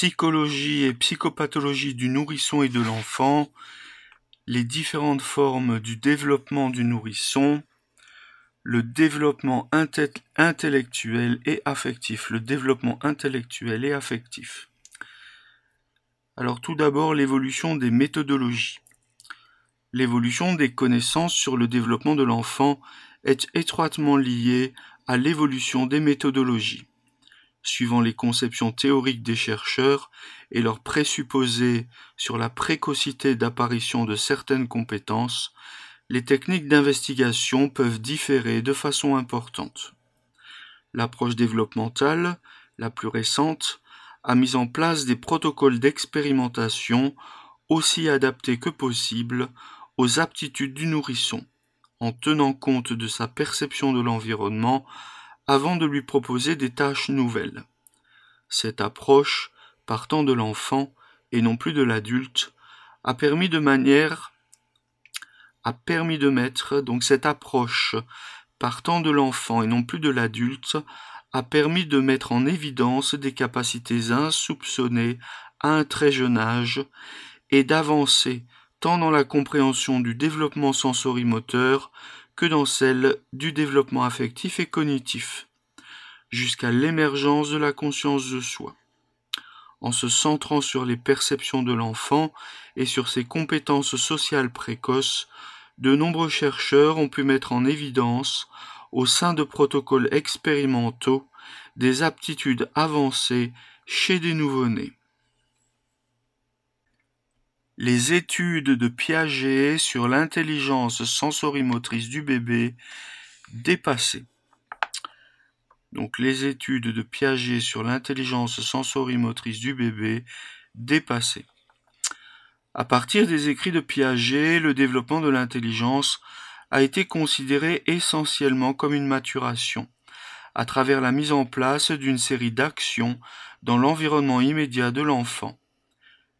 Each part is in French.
Psychologie et psychopathologie du nourrisson et de l'enfant, les différentes formes du développement du nourrisson, le développement intellectuel et affectif. Alors tout d'abord, l'évolution des méthodologies. L'évolution des connaissances sur le développement de l'enfant est étroitement liée à l'évolution des méthodologies. Suivant les conceptions théoriques des chercheurs et leurs présupposés sur la précocité d'apparition de certaines compétences, les techniques d'investigation peuvent différer de façon importante. L'approche développementale, la plus récente, a mis en place des protocoles d'expérimentation aussi adaptés que possible aux aptitudes du nourrisson, en tenant compte de sa perception de l'environnement avant de lui proposer des tâches nouvelles. Cette approche, partant de l'enfant et non plus de l'adulte, a permis de mettre en évidence des capacités insoupçonnées à un très jeune âge et d'avancer tant dans la compréhension du développement sensorimoteur que dans celle du développement affectif et cognitif, jusqu'à l'émergence de la conscience de soi. En se centrant sur les perceptions de l'enfant et sur ses compétences sociales précoces, de nombreux chercheurs ont pu mettre en évidence, au sein de protocoles expérimentaux, des aptitudes avancées chez des nouveau-nés. Les études de Piaget sur l'intelligence sensorimotrice du bébé dépassées. Donc les études de Piaget sur l'intelligence sensorimotrice du bébé dépassées. À partir des écrits de Piaget, le développement de l'intelligence a été considéré essentiellement comme une maturation, à travers la mise en place d'une série d'actions dans l'environnement immédiat de l'enfant.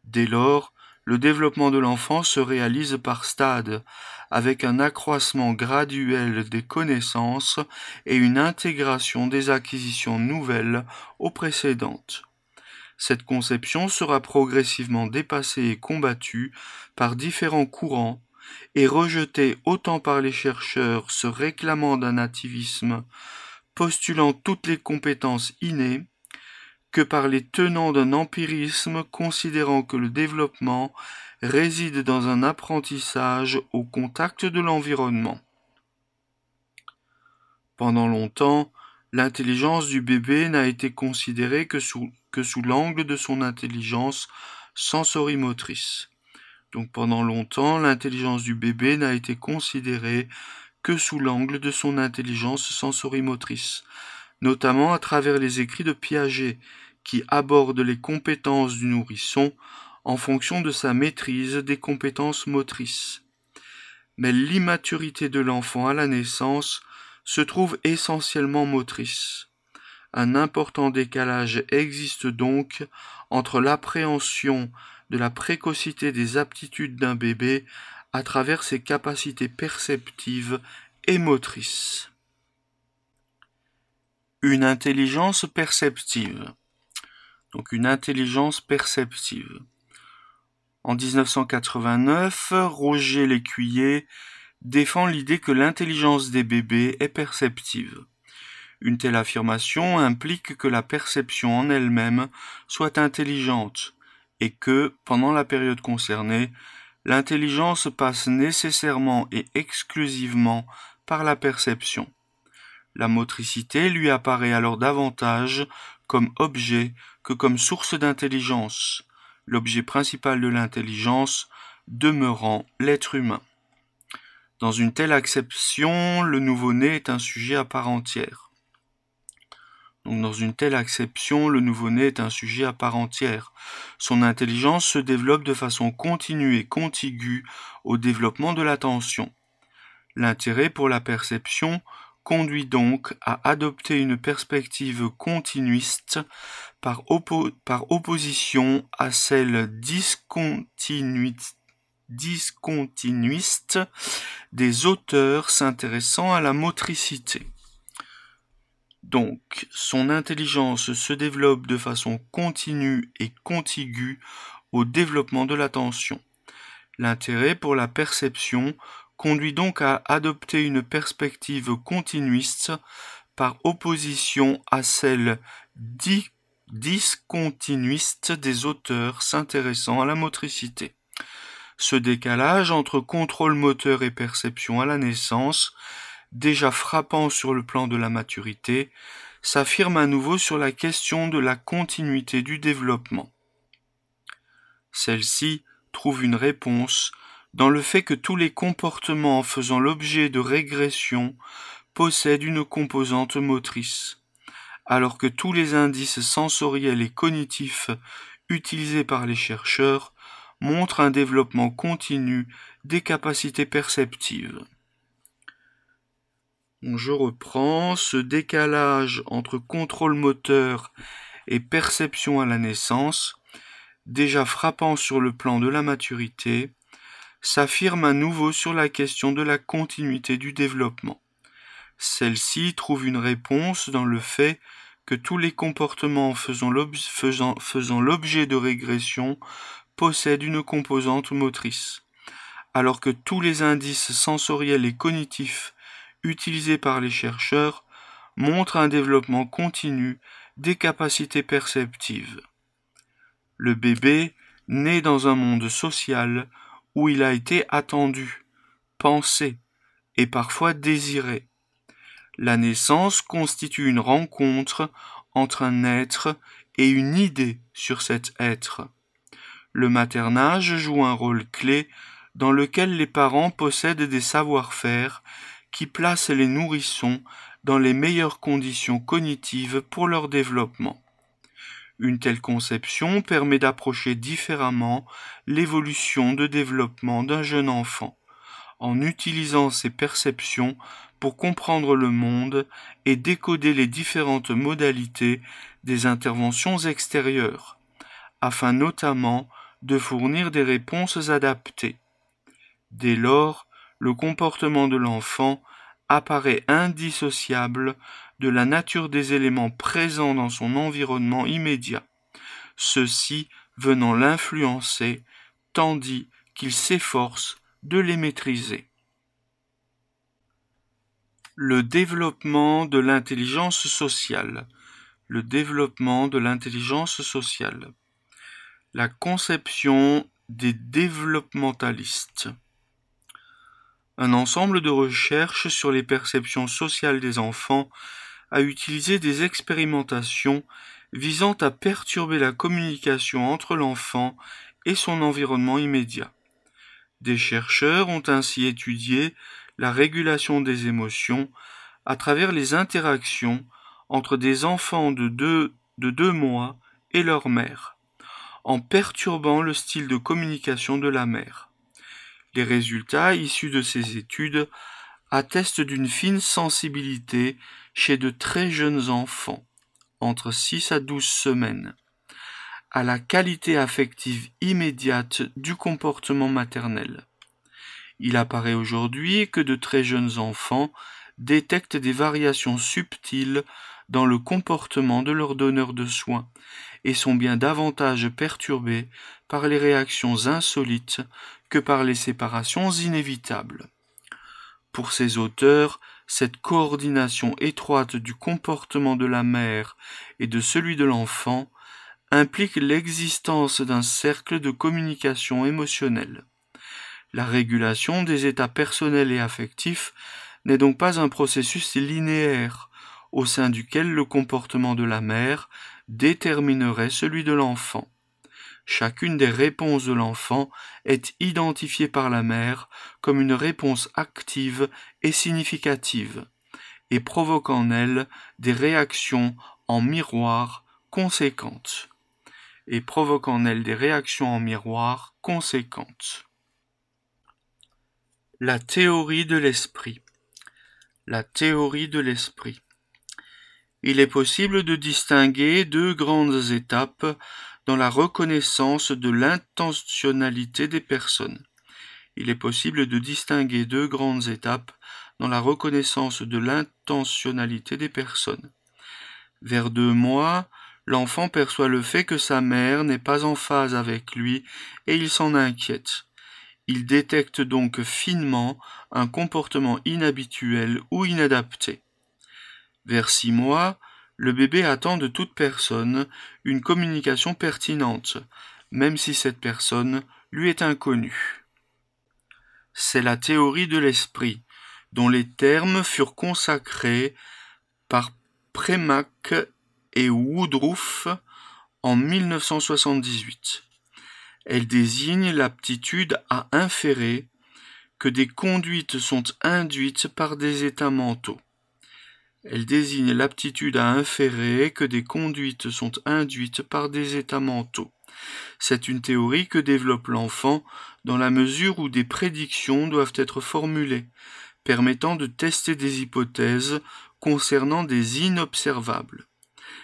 Dès lors, le développement de l'enfant se réalise par stades, avec un accroissement graduel des connaissances et une intégration des acquisitions nouvelles aux précédentes. Cette conception sera progressivement dépassée et combattue par différents courants et rejetée autant par les chercheurs se réclamant d'un nativisme, postulant toutes les compétences innées, que par les tenants d'un empirisme considérant que le développement réside dans un apprentissage au contact de l'environnement. Pendant longtemps, l'intelligence du bébé n'a été considérée que sous l'angle de son intelligence sensorimotrice. Donc pendant longtemps, l'intelligence du bébé n'a été considérée que sous l'angle de son intelligence sensorimotrice, notamment à travers les écrits de Piaget, qui abordent les compétences du nourrisson en fonction de sa maîtrise des compétences motrices. Mais l'immaturité de l'enfant à la naissance se trouve essentiellement motrice. Un important décalage existe donc entre l'appréhension de la précocité des aptitudes d'un bébé à travers ses capacités perceptives et motrices. Une intelligence perceptive. Donc une intelligence perceptive. En 1989, Roger Lécuyer défend l'idée que l'intelligence des bébés est perceptive. Une telle affirmation implique que la perception en elle-même soit intelligente et que, pendant la période concernée, l'intelligence passe nécessairement et exclusivement par la perception. La motricité lui apparaît alors davantage comme objet que comme source d'intelligence, l'objet principal de l'intelligence demeurant l'être humain. Dans une telle acception, le nouveau-né est un sujet à part entière. Son intelligence se développe de façon continue et contiguë au développement de l'attention. L'intérêt pour la perception conduit donc à adopter une perspective continuiste par opposition à celle discontinuiste des auteurs s'intéressant à la motricité. Donc, son intelligence se développe de façon continue et contiguë au développement de l'attention. L'intérêt pour la perception conduit donc à adopter une perspective continuiste par opposition à celle discontinuiste des auteurs s'intéressant à la motricité. Ce décalage entre contrôle moteur et perception à la naissance, déjà frappant sur le plan de la maturité, s'affirme à nouveau sur la question de la continuité du développement. Celle-ci trouve une réponse dans le fait que tous les comportements faisant l'objet de régression possèdent une composante motrice, alors que tous les indices sensoriels et cognitifs utilisés par les chercheurs montrent un développement continu des capacités perceptives. Je reprends. Ce décalage entre contrôle moteur et perception à la naissance, déjà frappant sur le plan de la maturité, s'affirme à nouveau sur la question de la continuité du développement. Celle-ci trouve une réponse dans le fait que tous les comportements faisant l'objet de régression possèdent une composante motrice, alors que tous les indices sensoriels et cognitifs utilisés par les chercheurs montrent un développement continu des capacités perceptives. Le bébé naît dans un monde social où il a été attendu, pensé et parfois désiré. La naissance constitue une rencontre entre un être et une idée sur cet être. Le maternage joue un rôle clé dans lequel les parents possèdent des savoir-faire qui placent les nourrissons dans les meilleures conditions cognitives pour leur développement. Une telle conception permet d'approcher différemment l'évolution de développement d'un jeune enfant, en utilisant ses perceptions pour comprendre le monde et décoder les différentes modalités des interventions extérieures, afin notamment de fournir des réponses adaptées. Dès lors, le comportement de l'enfant apparaît indissociable de la nature des éléments présents dans son environnement immédiat, ceux-ci venant l'influencer tandis qu'il s'efforce de les maîtriser. Le développement de l'intelligence sociale. Le développement de l'intelligence sociale. La conception des développementalistes. Un ensemble de recherches sur les perceptions sociales des enfants a utilisé des expérimentations visant à perturber la communication entre l'enfant et son environnement immédiat. Des chercheurs ont ainsi étudié la régulation des émotions à travers les interactions entre des enfants de 2 mois et leur mère, en perturbant le style de communication de la mère. Les résultats issus de ces études attestent d'une fine sensibilité chez de très jeunes enfants, entre 6 à 12 semaines, à la qualité affective immédiate du comportement maternel. Il apparaît aujourd'hui que de très jeunes enfants détectent des variations subtiles dans le comportement de leurs donneurs de soins et sont bien davantage perturbés par les réactions insolites que par les séparations inévitables. Pour ces auteurs, cette coordination étroite du comportement de la mère et de celui de l'enfant implique l'existence d'un cercle de communication émotionnelle. La régulation des états personnels et affectifs n'est donc pas un processus linéaire, au sein duquel le comportement de la mère déterminerait celui de l'enfant. Chacune des réponses de l'enfant est identifiée par la mère comme une réponse active et significative, et provoque en elle des réactions en miroir conséquentes. La théorie de l'esprit. La théorie de l'esprit. Il est possible de distinguer 2 grandes étapes dans la reconnaissance de l'intentionnalité des personnes. Il est possible de distinguer 2 grandes étapes dans la reconnaissance de l'intentionnalité des personnes. Vers 2 mois, l'enfant perçoit le fait que sa mère n'est pas en phase avec lui et il s'en inquiète. Il détecte donc finement un comportement inhabituel ou inadapté. Vers 6 mois, le bébé attend de toute personne une communication pertinente, même si cette personne lui est inconnue. C'est la théorie de l'esprit, dont les termes furent consacrés par Premack et Woodruff en 1978. Elle désigne l'aptitude à inférer que des conduites sont induites par des états mentaux. Elle désigne l'aptitude à inférer que des conduites sont induites par des états mentaux. C'est une théorie que développe l'enfant dans la mesure où des prédictions doivent être formulées, permettant de tester des hypothèses concernant des inobservables.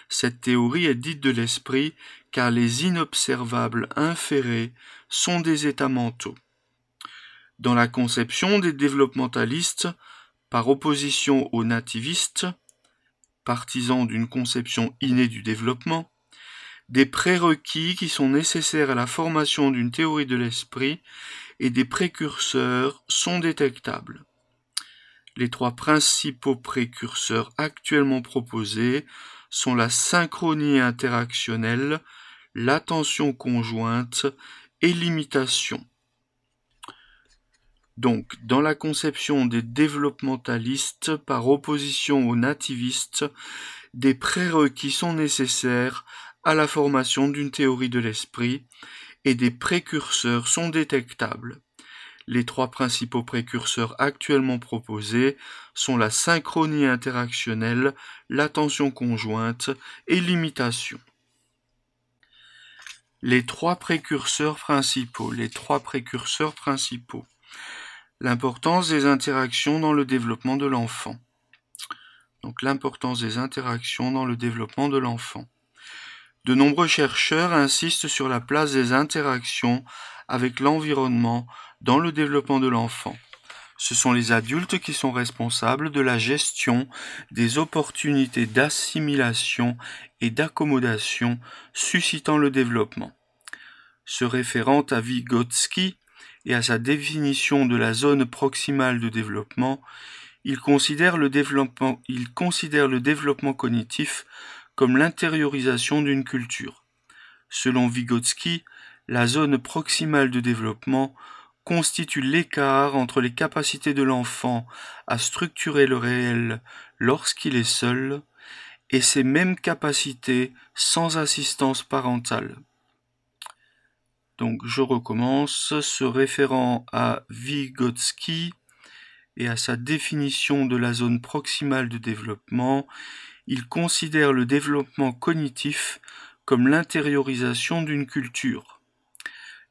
Cette théorie est dite de l'esprit car les inobservables inférés sont des états mentaux. Dans la conception des développementalistes, par opposition aux nativistes, partisans d'une conception innée du développement, des prérequis qui sont nécessaires à la formation d'une théorie de l'esprit et des précurseurs sont détectables. Les 3 principaux précurseurs actuellement proposés sont la synchronie interactionnelle, l'attention conjointe et l'imitation. Donc, dans la conception des développementalistes par opposition aux nativistes, des prérequis sont nécessaires à la formation d'une théorie de l'esprit et des précurseurs sont détectables. Les 3 principaux précurseurs actuellement proposés sont la synchronie interactionnelle, l'attention conjointe et l'imitation. Les 3 précurseurs principaux. L'importance des interactions dans le développement de l'enfant. Donc l'importance des interactions dans le développement de l'enfant. De nombreux chercheurs insistent sur la place des interactions avec l'environnement dans le développement de l'enfant. Ce sont les adultes qui sont responsables de la gestion des opportunités d'assimilation et d'accommodation suscitant le développement. Se référant à Vygotsky et à sa définition de la zone proximale de développement, il considère le développement cognitif comme l'intériorisation d'une culture. Selon Vygotsky, la zone proximale de développement constitue l'écart entre les capacités de l'enfant à structurer le réel lorsqu'il est seul et ses mêmes capacités sans assistance parentale. Donc je recommence, se référant à Vygotsky et à sa définition de la zone proximale de développement, il considère le développement cognitif comme l'intériorisation d'une culture.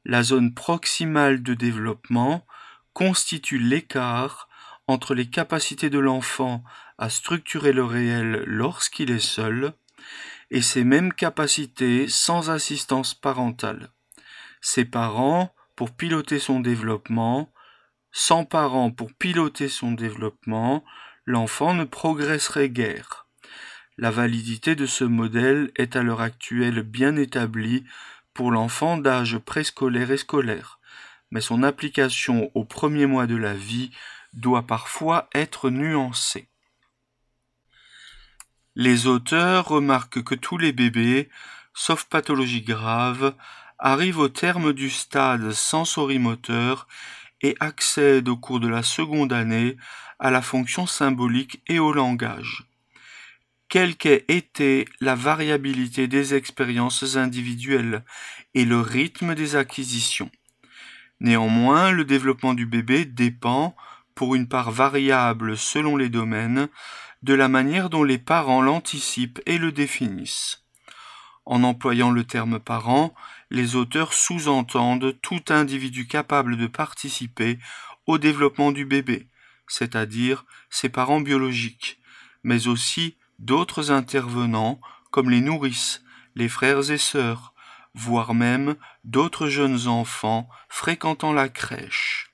La zone proximale de développement constitue l'écart entre les capacités de l'enfant à structurer le réel lorsqu'il est seul et ses mêmes capacités sans assistance parentale. Ses parents pour piloter son développement, sans parents pour piloter son développement, l'enfant ne progresserait guère. La validité de ce modèle est à l'heure actuelle bien établie pour l'enfant d'âge préscolaire et scolaire, mais son application aux premiers mois de la vie doit parfois être nuancée. Les auteurs remarquent que tous les bébés, sauf pathologie grave, arrivent au terme du stade sensorimoteur et accèdent au cours de la seconde année à la fonction symbolique et au langage. Quelle qu'ait été la variabilité des expériences individuelles et le rythme des acquisitions. Néanmoins, le développement du bébé dépend, pour une part variable selon les domaines, de la manière dont les parents l'anticipent et le définissent. En employant le terme parent, les auteurs sous-entendent tout individu capable de participer au développement du bébé, c'est-à-dire ses parents biologiques, mais aussi d'autres intervenants comme les nourrices, les frères et sœurs, voire même d'autres jeunes enfants fréquentant la crèche.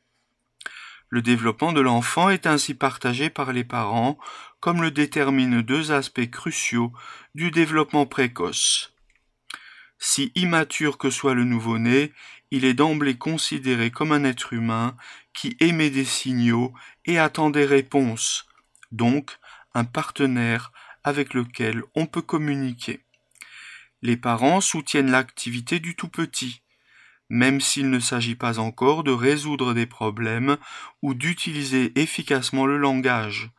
Le développement de l'enfant est ainsi partagé par les parents, comme le déterminent deux aspects cruciaux du développement précoce. Si immature que soit le nouveau-né, il est d'emblée considéré comme un être humain qui émet des signaux et attend des réponses, donc un partenaire avec lequel on peut communiquer. Les parents soutiennent l'activité du tout petit, même s'il ne s'agit pas encore de résoudre des problèmes ou d'utiliser efficacement le langage.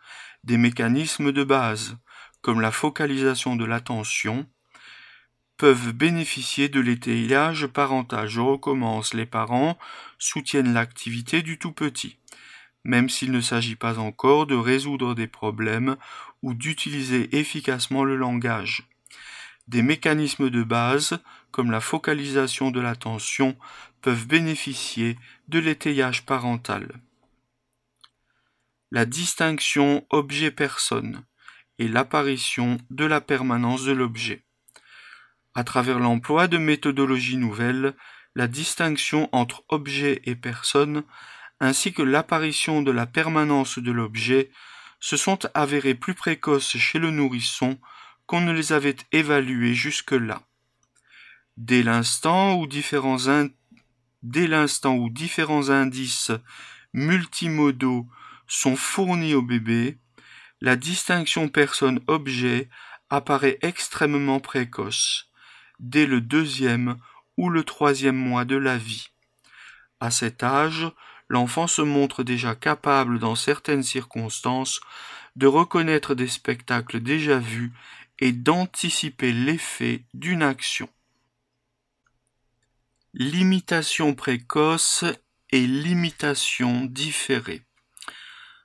Des mécanismes de base, comme la focalisation de l'attention, peuvent bénéficier de l'étayage parental. Je recommence, les parents soutiennent l'activité du tout petit, même s'il ne s'agit pas encore de résoudre des problèmes ou d'utiliser efficacement le langage. Des mécanismes de base, comme la focalisation de l'attention, peuvent bénéficier de l'étayage parental. La distinction objet-personne et l'apparition de la permanence de l'objet. À travers l'emploi de méthodologies nouvelles, la distinction entre objet et personne, ainsi que l'apparition de la permanence de l'objet, se sont avérées plus précoces chez le nourrisson qu'on ne les avait évaluées jusque-là. Dès l'instant où différents indices multimodaux sont fournis au bébé, la distinction personne-objet apparaît extrêmement précoce, dès le 2e ou le 3e mois de la vie. À cet âge, l'enfant se montre déjà capable, dans certaines circonstances, de reconnaître des spectacles déjà vus et d'anticiper l'effet d'une action. L'imitation précoce et l'imitation différée.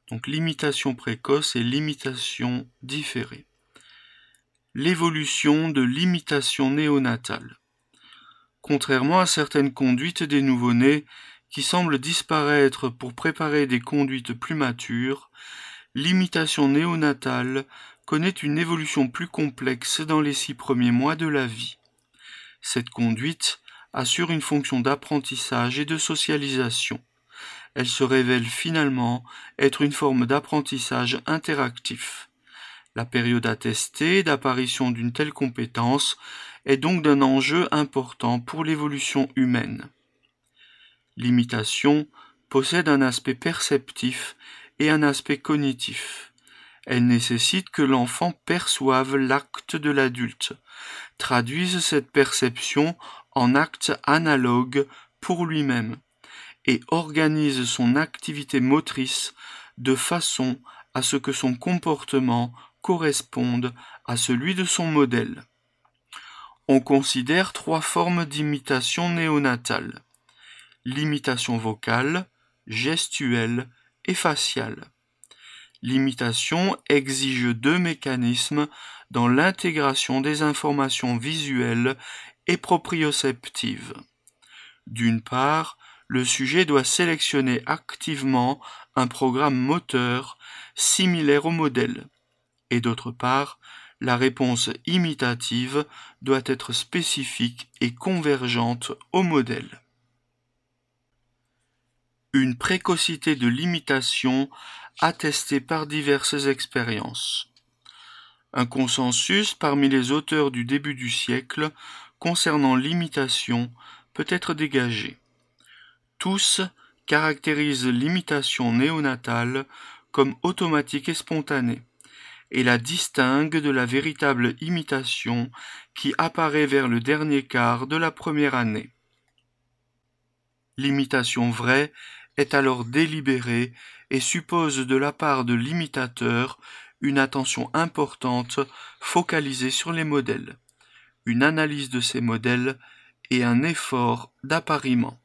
Donc l'imitation précoce et l'imitation différée. L'évolution de l'imitation néonatale. Contrairement à certaines conduites des nouveau-nés qui semblent disparaître pour préparer des conduites plus matures, l'imitation néonatale connaît une évolution plus complexe dans les 6 premiers mois de la vie. Cette conduite assure une fonction d'apprentissage et de socialisation. Elle se révèle finalement être une forme d'apprentissage interactif. La période attestée d'apparition d'une telle compétence est donc d'un enjeu important pour l'évolution humaine. L'imitation possède un aspect perceptif et un aspect cognitif. Elle nécessite que l'enfant perçoive l'acte de l'adulte, traduise cette perception en acte analogue pour lui-même, et organise son activité motrice de façon à ce que son comportement corresponde à celui de son modèle. On considère 3 formes d'imitation néonatale: l'imitation vocale, gestuelle et faciale. L'imitation exige 2 mécanismes dans l'intégration des informations visuelles et proprioceptives. D'une part, le sujet doit sélectionner activement un programme moteur similaire au modèle, et d'autre part, la réponse imitative doit être spécifique et convergente au modèle. Une précocité de l'imitation attestée par diverses expériences. Un consensus parmi les auteurs du début du siècle concernant l'imitation peut être dégagé. Tous caractérisent l'imitation néonatale comme automatique et spontanée, et la distinguent de la véritable imitation qui apparaît vers le dernier quart de la première année. L'imitation vraie est alors délibérée et suppose de la part de l'imitateur une attention importante focalisée sur les modèles, une analyse de ces modèles et un effort d'appariement.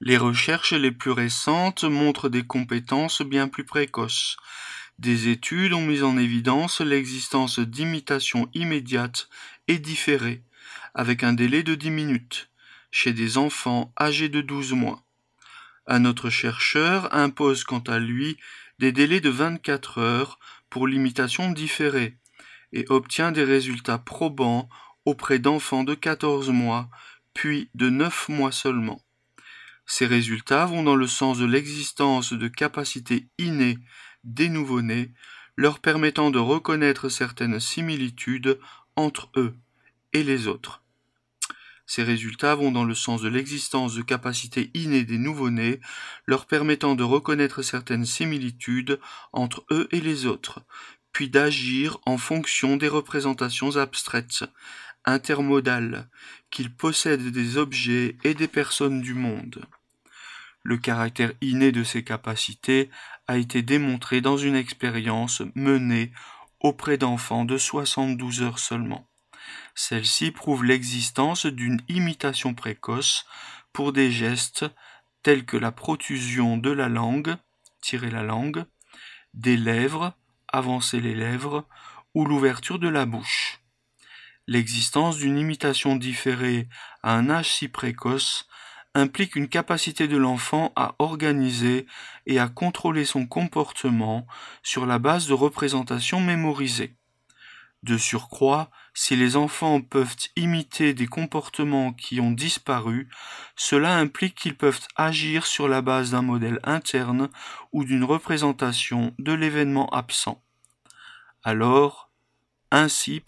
Les recherches les plus récentes montrent des compétences bien plus précoces. Des études ont mis en évidence l'existence d'imitations immédiates et différées, avec un délai de 10 minutes, chez des enfants âgés de 12 mois. Un autre chercheur impose quant à lui des délais de 24 heures pour l'imitation différée et obtient des résultats probants auprès d'enfants de 14 mois, puis de 9 mois seulement. Ces résultats vont dans le sens de l'existence de capacités innées des nouveau-nés, leur permettant de reconnaître certaines similitudes entre eux et les autres. Ces résultats vont dans le sens de l'existence de capacités innées des nouveau-nés, leur permettant de reconnaître certaines similitudes entre eux et les autres, puis d'agir en fonction des représentations abstraites, intermodales, qu'ils possèdent des objets et des personnes du monde. Le caractère inné de ces capacités a été démontré dans une expérience menée auprès d'enfants de 72 heures seulement. Celle-ci prouve l'existence d'une imitation précoce pour des gestes tels que la protusion de la langue, tirer la langue, des lèvres, avancer les lèvres, ou l'ouverture de la bouche. L'existence d'une imitation différée à un âge si précoce implique une capacité de l'enfant à organiser et à contrôler son comportement sur la base de représentations mémorisées. De surcroît, si les enfants peuvent imiter des comportements qui ont disparu, cela implique qu'ils peuvent agir sur la base d'un modèle interne ou d'une représentation de l'événement absent. Ainsi,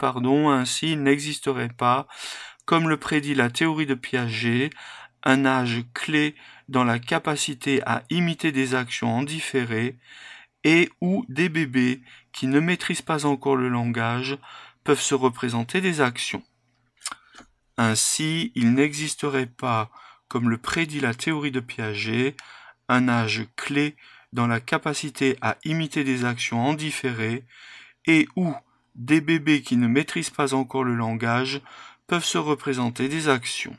il n'existerait pas, comme le prédit la théorie de Piaget, un âge clé dans la capacité à imiter des actions en différé et où des bébés qui ne maîtrisent pas encore le langage peuvent se représenter des actions. Ainsi, il n'existerait pas, comme le prédit la théorie de Piaget, un âge clé dans la capacité à imiter des actions en différé et où des bébés qui ne maîtrisent pas encore le langage peuvent se représenter des actions.